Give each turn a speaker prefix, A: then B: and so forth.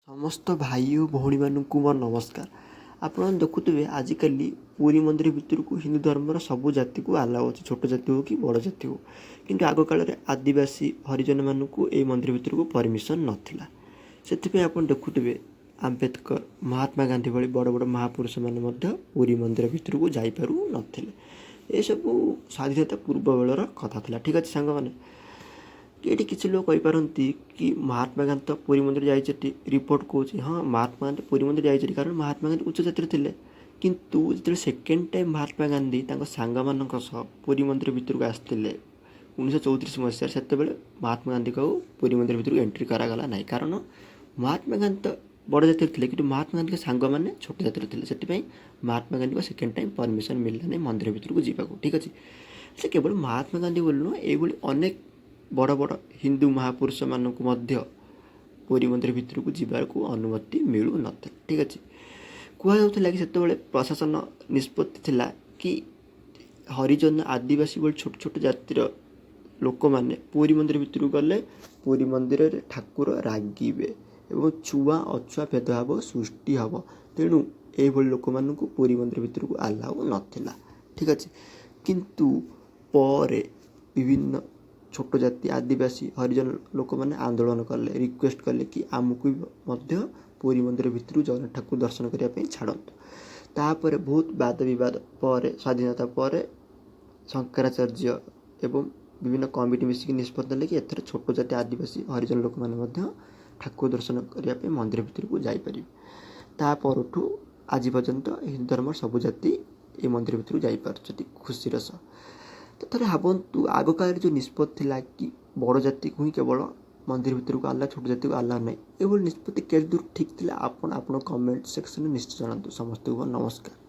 A: ସମସ୍ତ ଭାଇ ଓ ଭଉଣୀମାନଙ୍କୁ ମୋର ନମସ୍କାର। ଆପଣମାନେ ଦେଖୁଥିବେ ଆଜିକାଲି ପୁରୀ ମନ୍ଦିର ଭିତରକୁ ହିନ୍ଦୁ ଧର୍ମର ସବୁ ଜାତିକୁ ଆଲାଉ ଅଛି, ଛୋଟ ଜାତି ହେଉ କି ବଡ଼ ଜାତି ହେଉ। କିନ୍ତୁ ଆଗକାଳରେ ଆଦିବାସୀ ହରିଜନମାନଙ୍କୁ ଏହି ମନ୍ଦିର ଭିତରକୁ ପରମିସନ୍ ନଥିଲା। ସେଥିପାଇଁ ଆପଣ ଦେଖୁଥିବେ ଆମ୍ବେଦକର, ମହାତ୍ମା ଗାନ୍ଧୀ ଭଳି ବଡ଼ ବଡ଼ ମହାପୁରୁଷମାନେ ମଧ୍ୟ ପୁରୀ ମନ୍ଦିର ଭିତରକୁ ଯାଇପାରୁନଥିଲେ। ଏସବୁ ସ୍ୱାଧୀନତା ପୂର୍ବ ବେଳର କଥା ଥିଲା। ଠିକ୍ ଅଛି ସାଙ୍ଗମାନେ, ଏଠି କିଛି ଲୋକ କହିପାରନ୍ତି କି ମହାତ୍ମା ଗାନ୍ଧୀ ତ ପୁରୀ ମନ୍ଦିର ଯାଇଛନ୍ତି, ରିପୋର୍ଟ କହୁଛି ହଁ ମହାତ୍ମା ଗାନ୍ଧୀ ପୁରୀ ମନ୍ଦିର ଯାଇଛନ୍ତି କାରଣ ମହାତ୍ମା ଗାନ୍ଧୀ ଉଚ୍ଚ ଜାତିରେ ଥିଲେ। କିନ୍ତୁ ଯେତେବେଳେ ସେକେଣ୍ଡ ଟାଇମ୍ ମହାତ୍ମା ଗାନ୍ଧୀ ତାଙ୍କ ସାଙ୍ଗମାନଙ୍କ ସହ ପୁରୀ ମନ୍ଦିର ଭିତରକୁ ଆସିଥିଲେ 1934 ମସିହାରେ, ସେତେବେଳେ ମହାତ୍ମା ଗାନ୍ଧୀକୁ ଆଉ ପୁରୀ ମନ୍ଦିର ଭିତରକୁ ଏଣ୍ଟ୍ରି କରାଗଲା ନାହିଁ। କାରଣ ମହାତ୍ମା ଗାନ୍ଧୀ ତ ବଡ଼ ଜାତିରେ ଥିଲେ କିନ୍ତୁ ମହାତ୍ମା ଗାନ୍ଧୀଙ୍କ ସାଙ୍ଗମାନେ ଛୋଟ ଜାତିରେ ଥିଲେ। ସେଥିପାଇଁ ମହାତ୍ମା ଗାନ୍ଧୀଙ୍କ ସେକେଣ୍ଡ ଟାଇମ୍ ପରମିସନ୍ ମିଳିଲା ନାହିଁ ମନ୍ଦିର ଭିତରକୁ ଯିବାକୁ। ଠିକ୍ ଅଛି, ସେ କେବଳ ମହାତ୍ମା ଗାନ୍ଧୀ ବୋଲି ନୁହଁ, ଏଇଭଳି ଅନେକ ବଡ଼ ବଡ଼ ହିନ୍ଦୁ ମହାପୁରୁଷମାନଙ୍କୁ ମଧ୍ୟ ପୁରୀ ମନ୍ଦିର ଭିତରକୁ ଯିବାକୁ ଅନୁମତି ମିଳୁନଥିଲା। ଠିକ୍ ଅଛି, କୁହାଯାଉଥିଲା କି ସେତେବେଳେ ପ୍ରଶାସନ ନିଷ୍ପତ୍ତି ଥିଲା କି ହରିଜନ, ଆଦିବାସୀ ଭଳି ଛୋଟ ଛୋଟ ଜାତିର ଲୋକମାନେ ପୁରୀ ମନ୍ଦିର ଭିତରକୁ ଗଲେ ପୁରୀ ମନ୍ଦିରରେ ଠାକୁର ରାଗିବେ ଏବଂ ଛୁଆ ଅଛୁଆଁ ଭେଦଭାବ ସୃଷ୍ଟି ହେବ। ତେଣୁ ଏହିଭଳି ଲୋକମାନଙ୍କୁ ପୁରୀ ମନ୍ଦିର ଭିତରକୁ ଆଲାଉ ନଥିଲା। ଠିକ୍ ଅଛି, କିନ୍ତୁ ପରେ ବିଭିନ୍ନ ଛୋଟ ଜାତି, ଆଦିବାସୀ, ହରିଜନ ଲୋକମାନେ ଆନ୍ଦୋଳନ କଲେ, ରିକ୍ୱେଷ୍ଟ କଲେ କି ଆମକୁ ମଧ୍ୟ ପୁରୀ ମନ୍ଦିର ଭିତରୁ ଜଗନ୍ନାଥ ଠାକୁର ଦର୍ଶନ କରିବା ପାଇଁ ଛାଡ଼ନ୍ତୁ। ତାପରେ ବହୁତ ବାଦ ବିବାଦ ପରେ, ସ୍ୱାଧୀନତା ପରେ ଶଙ୍କରାଚାର୍ଯ୍ୟ ଏବଂ ବିଭିନ୍ନ କମିଟି ମିଶିକି ନିଷ୍ପତ୍ତି ନେଲେ କି ଏଥର ଛୋଟ ଜାତି, ଆଦିବାସୀ, ହରିଜନ ଲୋକମାନେ ମଧ୍ୟ ଠାକୁର ଦର୍ଶନ କରିବା ପାଇଁ ମନ୍ଦିର ଭିତରକୁ ଯାଇପାରିବେ। ତା ପରଠୁ ଆଜି ପର୍ଯ୍ୟନ୍ତ ହିନ୍ଦୁ ଧର୍ମର ସବୁ ଜାତି ଏ ମନ୍ଦିର ଭିତରକୁ ଯାଇପାରୁଛନ୍ତି ଖୁସିର ସହ। ତ ଥରେ ଭାବନ୍ତୁ ଆଗକାଳରେ ଯେଉଁ ନିଷ୍ପତ୍ତି ଥିଲା କି ବଡ଼ ଜାତିକୁ ହିଁ କେବଳ ମନ୍ଦିର ଭିତରକୁ ଆଲାଉ, ଛୋଟ ଜାତିକୁ ଆଲାଉ ନାହିଁ, ଏଭଳି ନିଷ୍ପତ୍ତି କେତେ ଦୂର ଠିକ୍ ଥିଲା ଆପଣ ଆପଣଙ୍କ କମେଣ୍ଟ ସେକ୍ସନରେ ନିଶ୍ଚୟ ଜଣାନ୍ତୁ। ସମସ୍ତଙ୍କୁ ନମସ୍କାର।